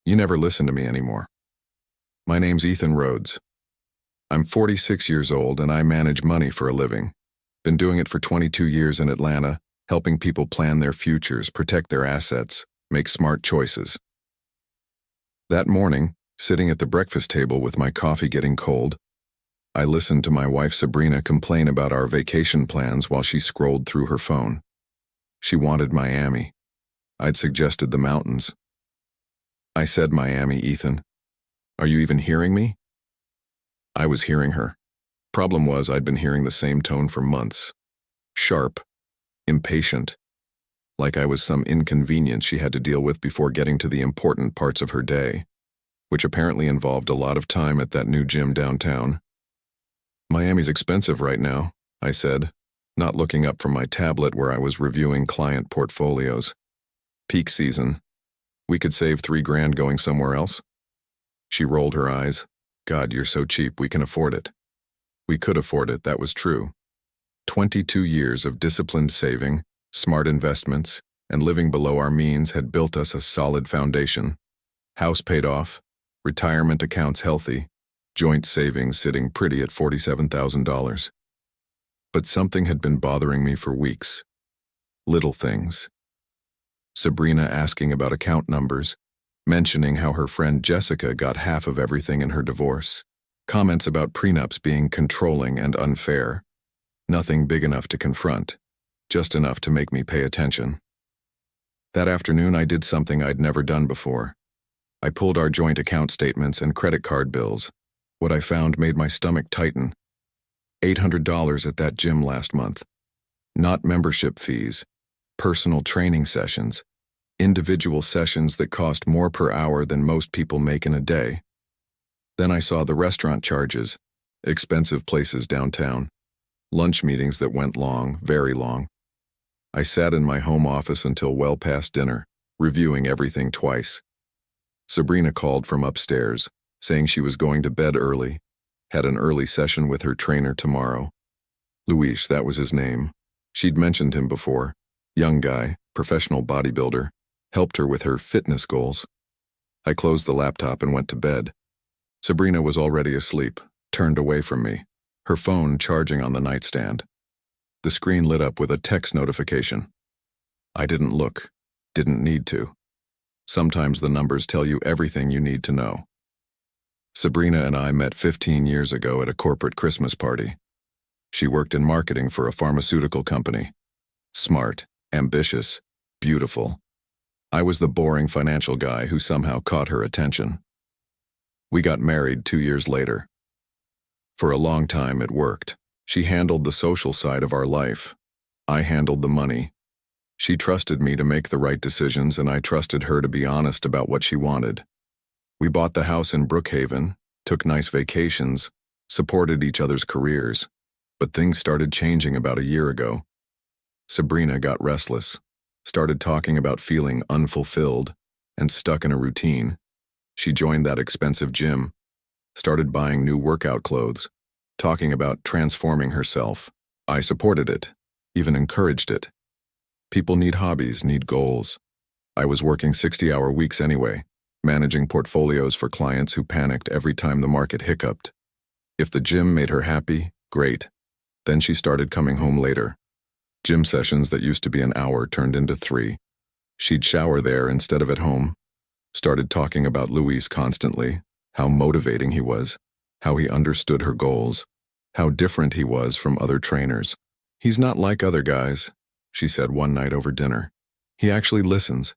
You never listen to me anymore. My name's Ethan Rhodes. I'm 46 years old and I manage money for a living. Been doing it for 22 years in Atlanta, helping people plan their futures, protect their assets, make smart choices. That morning, sitting at the breakfast table with my coffee getting cold, I listened to my wife Sabrina complain about our vacation plans while she scrolled through her phone. She wanted Miami. I'd suggested the mountains. I said, "Miami, Ethan. Are you even hearing me?" I was hearing her. Problem was, I'd been hearing the same tone for months. Sharp, impatient, like I was some inconvenience she had to deal with before getting to the important parts of her day, which apparently involved a lot of time at that new gym downtown. "Miami's expensive right now," I said, not looking up from my tablet where I was reviewing client portfolios. "Peak season. We could save $3,000 going somewhere else." She rolled her eyes. "God, you're so cheap, we can afford it." We could afford it, that was true. 22 years of disciplined saving, smart investments, and living below our means had built us a solid foundation. House paid off, retirement accounts healthy, joint savings sitting pretty at $47,000. But something had been bothering me for weeks. Little things. Sabrina asking about account numbers, mentioning how her friend Jessica got half of everything in her divorce, comments about prenups being controlling and unfair. Nothing big enough to confront, just enough to make me pay attention. That afternoon I did something I'd never done before. I pulled our joint account statements and credit card bills. What I found made my stomach tighten. $800 at that gym last month. Not membership fees, personal training sessions, individual sessions that cost more per hour than most people make in a day. Then I saw the restaurant charges, expensive places downtown, lunch meetings that went long, very long. I sat in my home office until well past dinner, reviewing everything twice. Sabrina called from upstairs, saying she was going to bed early, had an early session with her trainer tomorrow. Luis, that was his name. She'd mentioned him before. Young guy, professional bodybuilder, helped her with her fitness goals. I closed the laptop and went to bed. Sabrina was already asleep, turned away from me, her phone charging on the nightstand. The screen lit up with a text notification. I didn't look, didn't need to. Sometimes the numbers tell you everything you need to know. Sabrina and I met 15 years ago at a corporate Christmas party. She worked in marketing for a pharmaceutical company. Smart, ambitious, beautiful. I was the boring financial guy who somehow caught her attention. We got married 2 years later. For a long time it worked. She handled the social side of our life. I handled the money. She trusted me to make the right decisions and I trusted her to be honest about what she wanted. We bought the house in Brookhaven, took nice vacations, supported each other's careers. But things started changing about a year ago. Sabrina got restless, started talking about feeling unfulfilled and stuck in a routine. She joined that expensive gym, started buying new workout clothes, talking about transforming herself. I supported it, even encouraged it. People need hobbies, need goals. I was working 60-hour weeks anyway, managing portfolios for clients who panicked every time the market hiccuped. If the gym made her happy, great. Then she started coming home later. Gym sessions that used to be an hour turned into 3. She'd shower there instead of at home. Started talking about Luis constantly, how motivating he was, how he understood her goals, how different he was from other trainers. "He's not like other guys," she said one night over dinner. "He actually listens,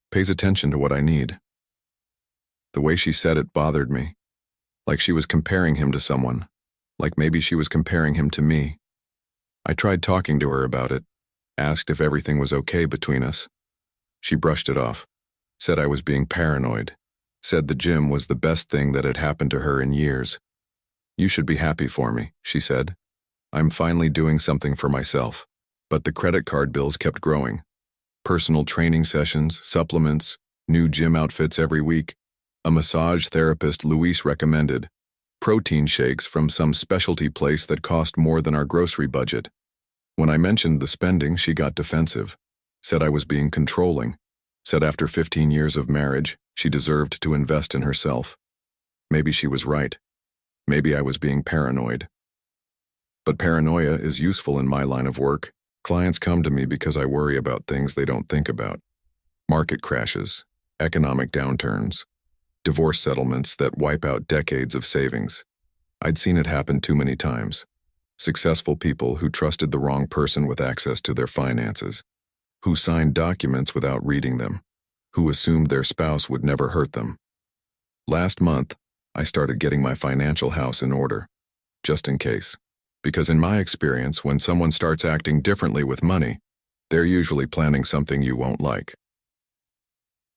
pays attention to what I need." The way she said it bothered me, like she was comparing him to someone, like maybe she was comparing him to me. I tried talking to her about it, asked if everything was okay between us. She brushed it off, said I was being paranoid, said the gym was the best thing that had happened to her in years. "You should be happy for me," she said. "I'm finally doing something for myself." But the credit card bills kept growing. Personal training sessions, supplements, new gym outfits every week, a massage therapist Luis recommended, protein shakes from some specialty place that cost more than our grocery budget. When I mentioned the spending, she got defensive, said I was being controlling, Said after 15 years of marriage, she deserved to invest in herself. Maybe she was right. Maybe I was being paranoid. But paranoia is useful in my line of work. Clients come to me because I worry about things they don't think about. Market crashes, economic downturns, divorce settlements that wipe out decades of savings. I'd seen it happen too many times. Successful people who trusted the wrong person with access to their finances, who signed documents without reading them, who assumed their spouse would never hurt them. Last month, I started getting my financial house in order, just in case. Because in my experience, when someone starts acting differently with money, they're usually planning something you won't like.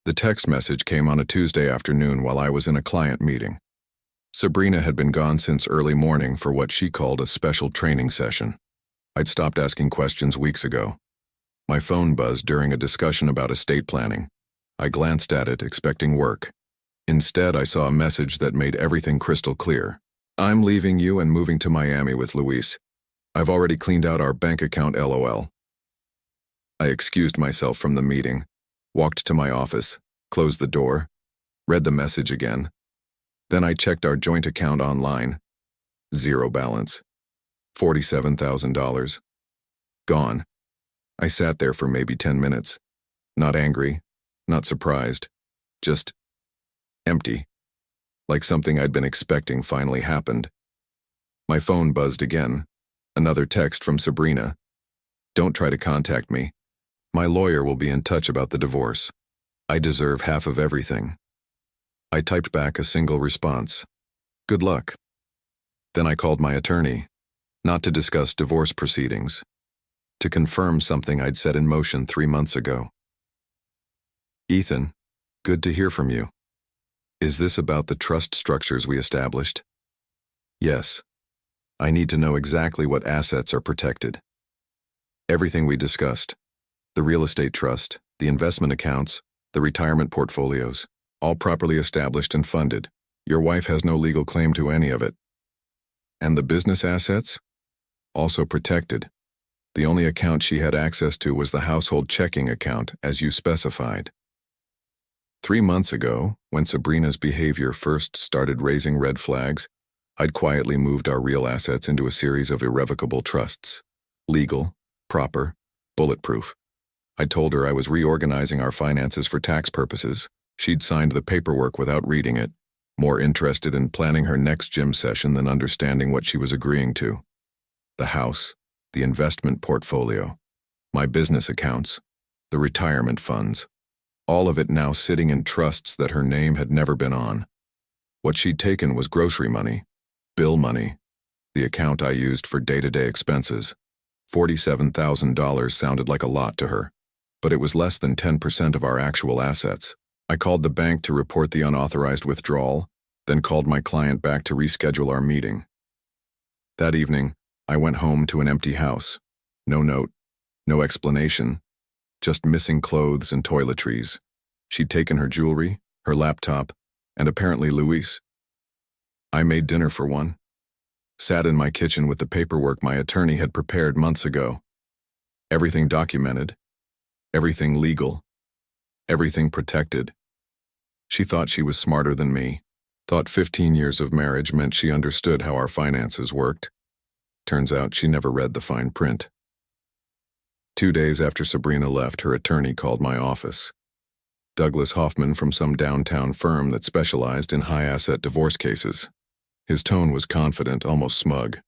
The text message came on a Tuesday afternoon while I was in a client meeting. Sabrina had been gone since early morning for what she called a special training session. I'd stopped asking questions weeks ago. My phone buzzed during a discussion about estate planning. I glanced at it, expecting work. Instead, I saw a message that made everything crystal clear. I'm leaving you and moving to Miami with Luis. I've already cleaned out our bank account, LOL. I excused myself from the meeting, walked to my office, closed the door, read the message again. Then I checked our joint account online. Zero balance. $47,000. Gone. I sat there for maybe 10 minutes. Not angry, not surprised, just empty. Like something I'd been expecting finally happened. My phone buzzed again. Another text from Sabrina. Don't try to contact me. My lawyer will be in touch about the divorce. I deserve half of everything. I typed back a single response. Good luck. Then I called my attorney, not to discuss divorce proceedings, to confirm something I'd set in motion 3 months ago. Ethan, good to hear from you. Is this about the trust structures we established? Yes. I need to know exactly what assets are protected. Everything we discussed, the real estate trust, the investment accounts, the retirement portfolios, all properly established and funded. Your wife has no legal claim to any of it. And the business assets? Also protected. The only account she had access to was the household checking account, as you specified. 3 months ago, when Sabrina's behavior first started raising red flags, I'd quietly moved our real assets into a series of irrevocable trusts. Legal, proper, bulletproof. I told her I was reorganizing our finances for tax purposes. She'd signed the paperwork without reading it, more interested in planning her next gym session than understanding what she was agreeing to. The house, the investment portfolio, my business accounts, the retirement funds. All of it now sitting in trusts that her name had never been on. What she'd taken was grocery money, bill money, the account I used for day-to-day expenses. $47,000 sounded like a lot to her, but it was less than 10% of our actual assets. I called the bank to report the unauthorized withdrawal, then called my client back to reschedule our meeting. That evening, I went home to an empty house. No note, no explanation. Just missing clothes and toiletries. She'd taken her jewelry, her laptop, and apparently Luis. I made dinner for one. Sat in my kitchen with the paperwork my attorney had prepared months ago. Everything documented. Everything legal. Everything protected. She thought she was smarter than me. Thought 15 years of marriage meant she understood how our finances worked. Turns out she never read the fine print. 2 days after Sabrina left, her attorney called my office. Douglas Hoffman from some downtown firm that specialized in high-asset divorce cases. His tone was confident, almost smug.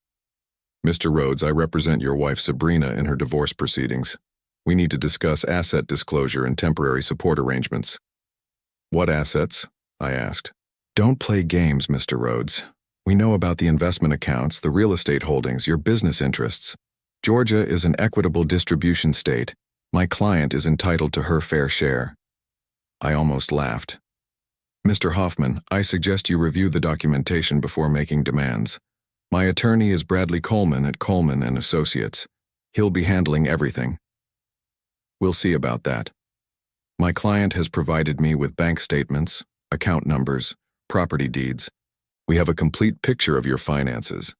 Mr. Rhodes, I represent your wife Sabrina in her divorce proceedings. We need to discuss asset disclosure and temporary support arrangements. What assets? I asked. Don't play games, Mr. Rhodes. We know about the investment accounts, the real estate holdings, your business interests. Georgia is an equitable distribution state. My client is entitled to her fair share. I almost laughed. Mr. Hoffman, I suggest you review the documentation before making demands. My attorney is Bradley Coleman at Coleman & Associates. He'll be handling everything. We'll see about that. My client has provided me with bank statements, account numbers, property deeds. We have a complete picture of your finances.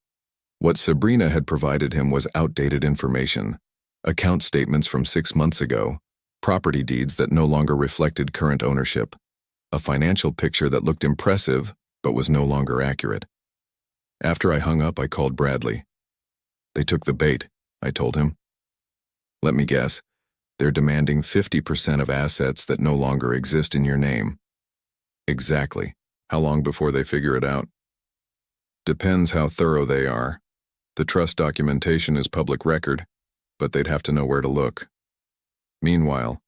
What Sabrina had provided him was outdated information, account statements from 6 months ago, property deeds that no longer reflected current ownership, a financial picture that looked impressive but was no longer accurate. After I hung up, I called Bradley. "They took the bait," I told him. "Let me guess. They're demanding 50% of assets that no longer exist in your name." "Exactly. How long before they figure it out?" "Depends how thorough they are. The trust documentation is public record, but they'd have to know where to look." Meanwhile,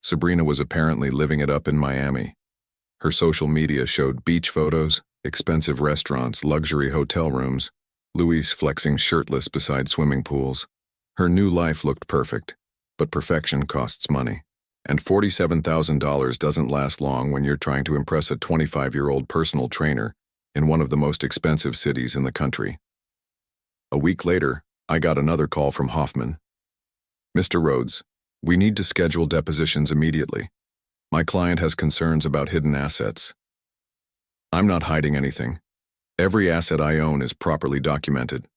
Sabrina was apparently living it up in Miami. Her social media showed beach photos, expensive restaurants, luxury hotel rooms, Luis flexing shirtless beside swimming pools. Her new life looked perfect, but perfection costs money. And $47,000 doesn't last long when you're trying to impress a 25-year-old personal trainer in one of the most expensive cities in the country. A week later, I got another call from Hoffman. "Mr. Rhodes, we need to schedule depositions immediately. My client has concerns about hidden assets." "I'm not hiding anything. Every asset I own is properly documented."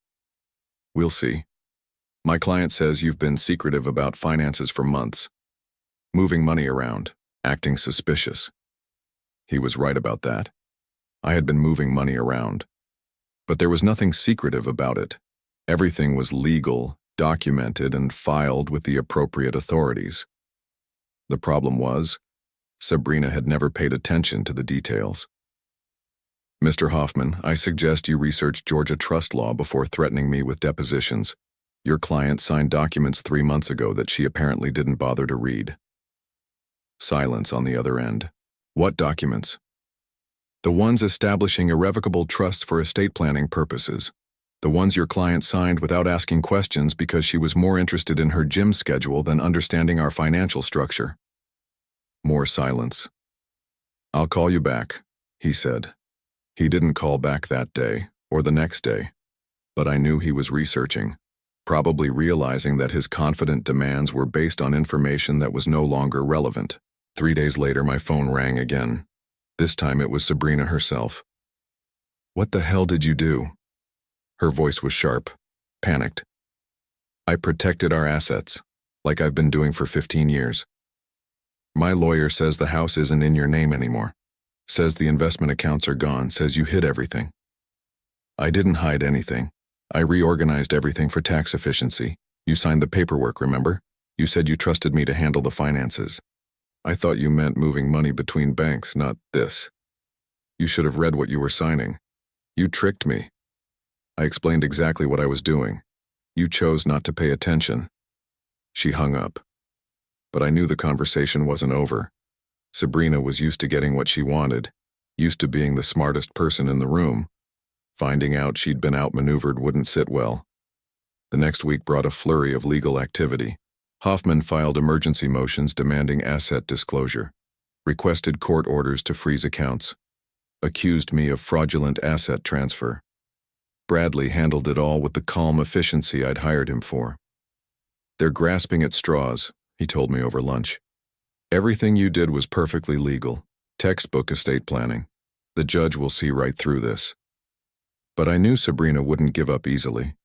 "We'll see. My client says you've been secretive about finances for months, moving money around, acting suspicious." He was right about that. I had been moving money around. But there was nothing secretive about it. Everything was legal, documented, and filed with the appropriate authorities. The problem was, Sabrina had never paid attention to the details. "Mr. Hoffman, I suggest you research Georgia trust law before threatening me with depositions. Your client signed documents 3 months ago that she apparently didn't bother to read." Silence on the other end. "What documents?" "The ones establishing irrevocable trusts for estate planning purposes. The ones your client signed without asking questions because she was more interested in her gym schedule than understanding our financial structure." More silence. "I'll call you back," he said. He didn't call back that day, or the next day, but I knew he was researching, probably realizing that his confident demands were based on information that was no longer relevant. 3 days later, my phone rang again. This time it was Sabrina herself. "What the hell did you do?" Her voice was sharp, panicked. "I protected our assets, like I've been doing for 15 years. My lawyer says the house isn't in your name anymore. Says the investment accounts are gone, says you hid everything." "I didn't hide anything. I reorganized everything for tax efficiency. You signed the paperwork, remember? You said you trusted me to handle the finances. I thought you meant moving money between banks, not this. You should have read what you were signing. You tricked me. I explained exactly what I was doing. You chose not to pay attention." She hung up. But I knew the conversation wasn't over. Sabrina was used to getting what she wanted, used to being the smartest person in the room. Finding out she'd been outmaneuvered wouldn't sit well. The next week brought a flurry of legal activity. Hoffman filed emergency motions demanding asset disclosure, requested court orders to freeze accounts, accused me of fraudulent asset transfer. Bradley handled it all with the calm efficiency I'd hired him for. "They're grasping at straws," he told me over lunch. "Everything you did was perfectly legal, textbook estate planning. The judge will see right through this." But I knew Sabrina wouldn't give up easily.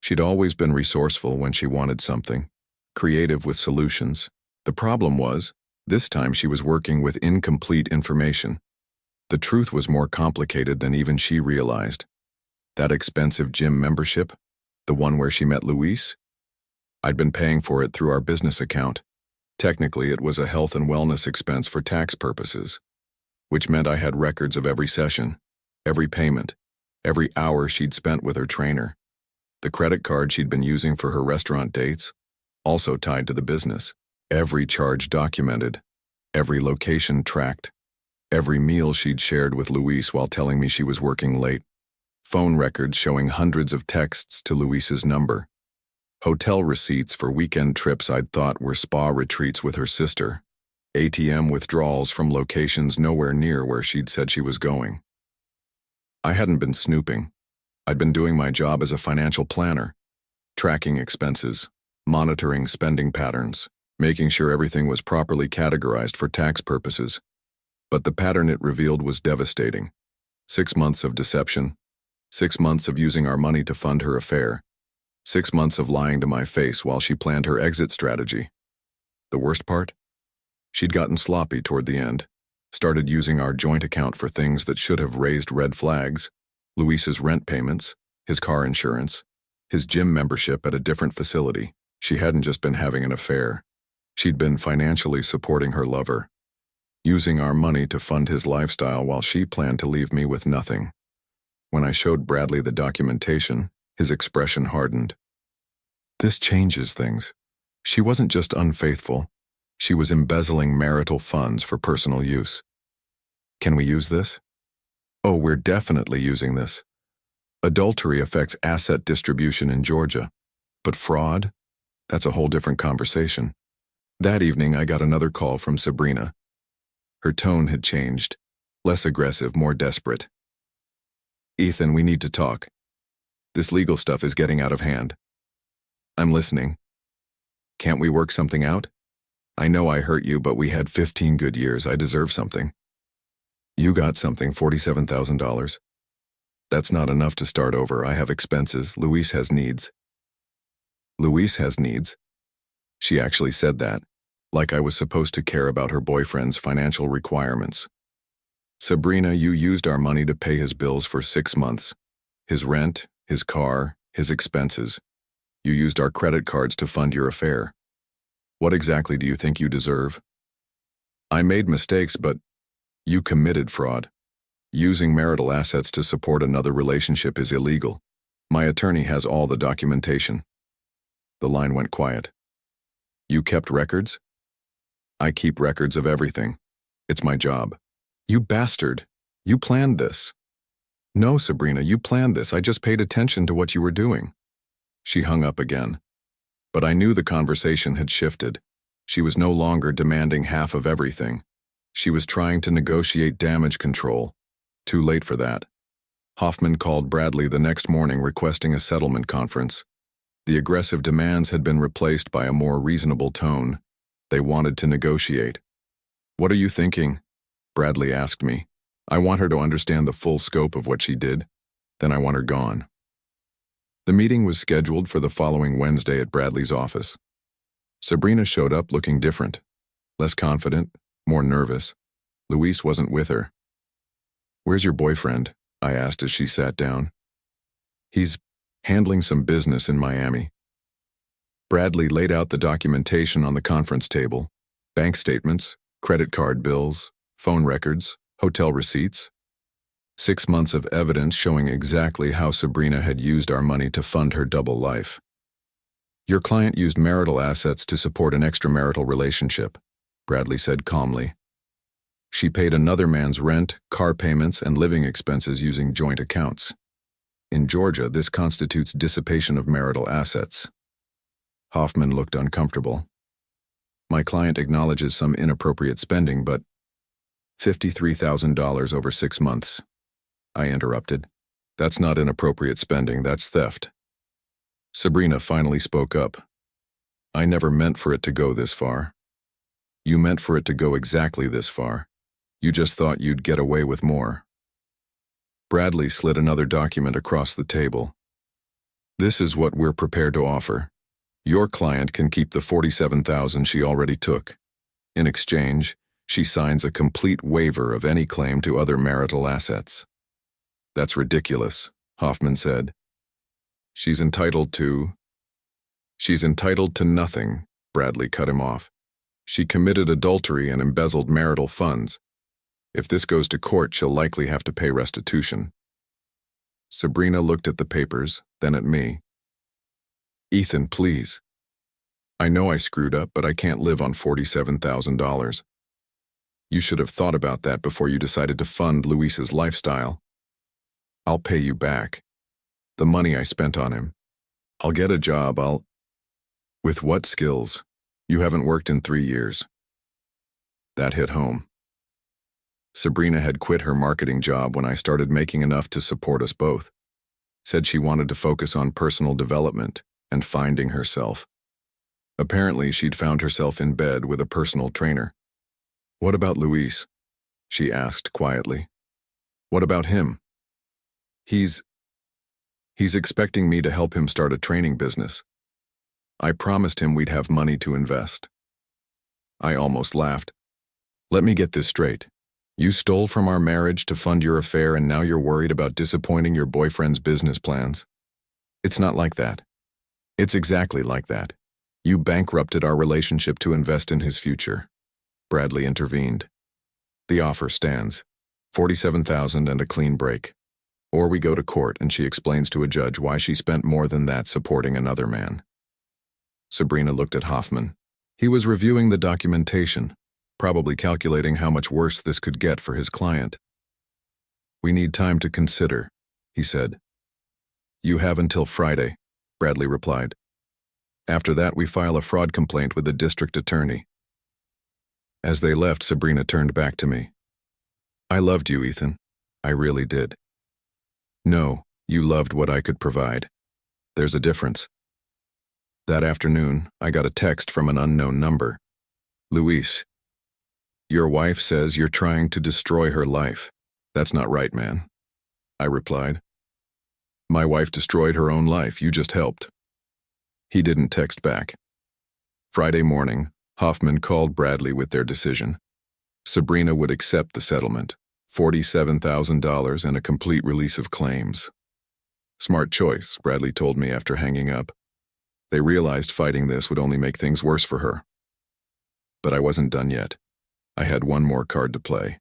She'd always been resourceful when she wanted something, creative with solutions. The problem was, this time she was working with incomplete information. The truth was more complicated than even she realized. That expensive gym membership, the one where she met Luis? I'd been paying for it through our business account. Technically, it was a health and wellness expense for tax purposes, which meant I had records of every session, every payment, every hour she'd spent with her trainer. The credit card she'd been using for her restaurant dates, also tied to the business. Every charge documented, every location tracked, every meal she'd shared with Luis while telling me she was working late. Phone records showing hundreds of texts to Luis's number. Hotel receipts for weekend trips I'd thought were spa retreats with her sister. ATM withdrawals from locations nowhere near where she'd said she was going. I hadn't been snooping. I'd been doing my job as a financial planner, tracking expenses, monitoring spending patterns, making sure everything was properly categorized for tax purposes. But the pattern it revealed was devastating. 6 months of deception, 6 months of using our money to fund her affair, 6 months of lying to my face while she planned her exit strategy. The worst part? She'd gotten sloppy toward the end, started using our joint account for things that should have raised red flags: Luis's rent payments, his car insurance, his gym membership at a different facility. She hadn't just been having an affair. She'd been financially supporting her lover, using our money to fund his lifestyle while she planned to leave me with nothing. When I showed Bradley the documentation, his expression hardened. This changes things. She wasn't just unfaithful. She was embezzling marital funds for personal use. Can we use this? Oh, we're definitely using this. Adultery affects asset distribution in Georgia. But fraud? That's a whole different conversation. That evening, I got another call from Sabrina. Her tone had changed. Less aggressive, more desperate. Ethan, we need to talk. This legal stuff is getting out of hand. I'm listening. Can't we work something out? I know I hurt you, but we had 15 good years. I deserve something. You got something, $47,000. That's not enough to start over. I have expenses. Luis has needs. Luis has needs? She actually said that, like I was supposed to care about her boyfriend's financial requirements. Sabrina, you used our money to pay his bills for 6 months. His rent, his car, his expenses. You used our credit cards to fund your affair. What exactly do you think you deserve? I made mistakes, but you committed fraud. Using marital assets to support another relationship is illegal. My attorney has all the documentation. The line went quiet. You kept records? I keep records of everything. It's my job. You bastard. You planned this. No, Sabrina, you planned this. I just paid attention to what you were doing. She hung up again. But I knew the conversation had shifted. She was no longer demanding half of everything. She was trying to negotiate damage control. Too late for that. Hoffman called Bradley the next morning requesting a settlement conference. The aggressive demands had been replaced by a more reasonable tone. They wanted to negotiate. What are you thinking? Bradley asked me. I want her to understand the full scope of what she did. Then I want her gone. The meeting was scheduled for the following Wednesday at Bradley's office. Sabrina showed up looking different, less confident, more nervous. Luis wasn't with her. Where's your boyfriend? I asked as she sat down. He's handling some business in Miami. Bradley laid out the documentation on the conference table: bank statements, credit card bills, phone records, hotel receipts. 6 months of evidence showing exactly how Sabrina had used our money to fund her double life. Your client used marital assets to support an extramarital relationship, Bradley said calmly. She paid another man's rent, car payments, and living expenses using joint accounts. In Georgia, this constitutes dissipation of marital assets. Hoffman looked uncomfortable. My client acknowledges some inappropriate spending, but $53,000 over 6 months. I interrupted. That's not inappropriate spending, that's theft. Sabrina finally spoke up. I never meant for it to go this far. You meant for it to go exactly this far. You just thought you'd get away with more. Bradley slid another document across the table. This is what we're prepared to offer. Your client can keep the $47,000 she already took. In exchange, she signs a complete waiver of any claim to other marital assets. That's ridiculous, Hoffman said. She's entitled to nothing, Bradley cut him off. She committed adultery and embezzled marital funds. If this goes to court, she'll likely have to pay restitution. Sabrina looked at the papers, then at me. Ethan, please. I know I screwed up, but I can't live on $47,000. You should have thought about that before you decided to fund Luis's lifestyle. I'll pay you back. The money I spent on him. I'll get a job, With what skills? You haven't worked in 3 years. That hit home. Sabrina had quit her marketing job when I started making enough to support us both. Said she wanted to focus on personal development and finding herself. Apparently, she'd found herself in bed with a personal trainer. What about Luis? She asked quietly. What about him? He's expecting me to help him start a training business. I promised him we'd have money to invest. I almost laughed. Let me get this straight. You stole from our marriage to fund your affair and now you're worried about disappointing your boyfriend's business plans. It's not like that. It's exactly like that. You bankrupted our relationship to invest in his future. Bradley intervened. The offer stands. $47,000 and a clean break. Or we go to court and she explains to a judge why she spent more than that supporting another man. Sabrina looked at Hoffman. He was reviewing the documentation, probably calculating how much worse this could get for his client. We need time to consider, he said. You have until Friday, Bradley replied. After that, we file a fraud complaint with the district attorney. As they left, Sabrina turned back to me. I loved you, Ethan. I really did. No, you loved what I could provide. There's a difference. That afternoon, I got a text from an unknown number. Luis, your wife says you're trying to destroy her life. That's not right, man. I replied. My wife destroyed her own life, you just helped. He didn't text back. Friday morning, Hoffman called Bradley with their decision. Sabrina would accept the settlement, $47,000 and a complete release of claims. Smart choice, Bradley told me after hanging up. They realized fighting this would only make things worse for her. But I wasn't done yet. I had one more card to play.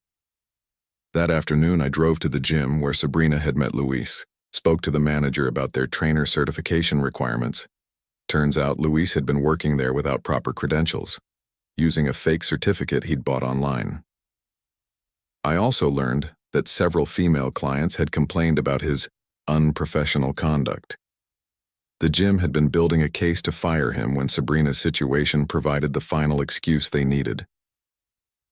That afternoon, I drove to the gym where Sabrina had met Luis, spoke to the manager about their trainer certification requirements. Turns out Luis had been working there without proper credentials, using a fake certificate he'd bought online. I also learned that several female clients had complained about his unprofessional conduct. The gym had been building a case to fire him when Sabrina's situation provided the final excuse they needed.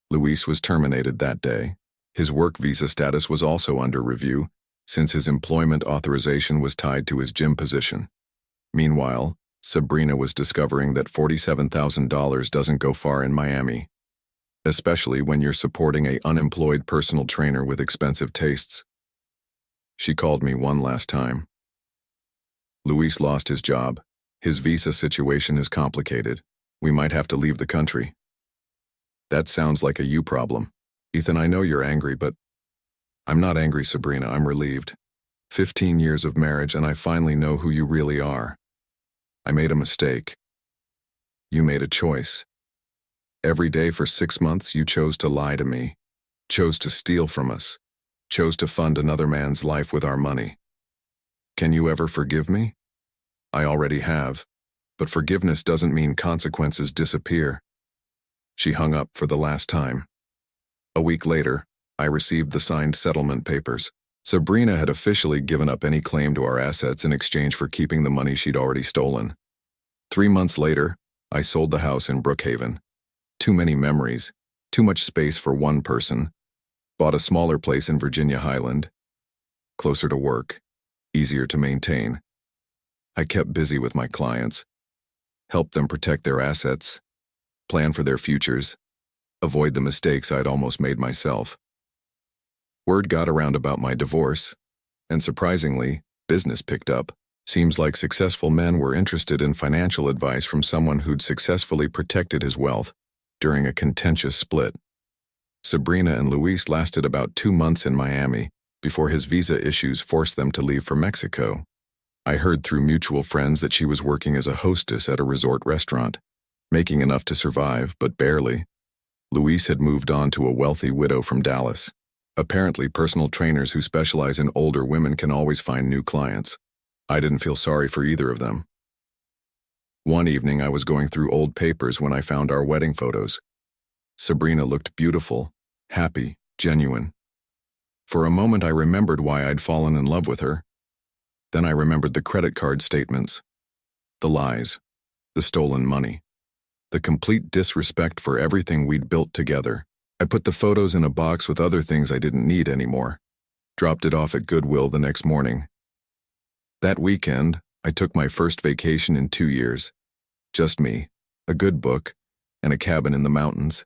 Luis was terminated that day. His work visa status was also under review, since his employment authorization was tied to his gym position. Meanwhile, Sabrina was discovering that $47,000 doesn't go far in Miami, especially when you're supporting an unemployed personal trainer with expensive tastes. She called me one last time. Luis lost his job. His visa situation is complicated. We might have to leave the country. That sounds like a you problem. Ethan, I know you're angry, but I'm not angry, Sabrina. I'm relieved. 15 years of marriage and I finally know who you really are. I made a mistake. You made a choice. Every day for 6 months you chose to lie to me, chose to steal from us, chose to fund another man's life with our money. Can you ever forgive me? I already have, but forgiveness doesn't mean consequences disappear. She hung up for the last time. A week later, I received the signed settlement papers. Sabrina had officially given up any claim to our assets in exchange for keeping the money she'd already stolen. 3 months later, I sold the house in Brookhaven. Too many memories, too much space for one person. Bought a smaller place in Virginia Highland. Closer to work, easier to maintain. I kept busy with my clients, helped them protect their assets, plan for their futures, avoid the mistakes I'd almost made myself. Word got around about my divorce, and surprisingly, business picked up. Seems like successful men were interested in financial advice from someone who'd successfully protected his wealth during a contentious split. Sabrina and Luis lasted about 2 months in Miami before his visa issues forced them to leave for Mexico. I heard through mutual friends that she was working as a hostess at a resort restaurant, making enough to survive, but barely. Luis had moved on to a wealthy widow from Dallas. Apparently, personal trainers who specialize in older women can always find new clients. I didn't feel sorry for either of them. One evening, I was going through old papers when I found our wedding photos. Sabrina looked beautiful, happy, genuine. For a moment, I remembered why I'd fallen in love with her. Then I remembered the credit card statements, the lies, the stolen money, the complete disrespect for everything we'd built together. I put the photos in a box with other things I didn't need anymore, dropped it off at Goodwill the next morning. That weekend, I took my first vacation in 2 years. Just me, a good book, and a cabin in the mountains.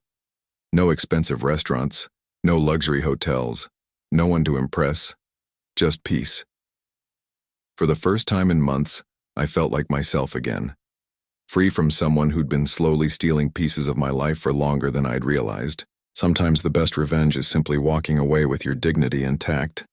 No expensive restaurants, no luxury hotels, no one to impress, just peace. For the first time in months, I felt like myself again, free from someone who'd been slowly stealing pieces of my life for longer than I'd realized. Sometimes the best revenge is simply walking away with your dignity intact.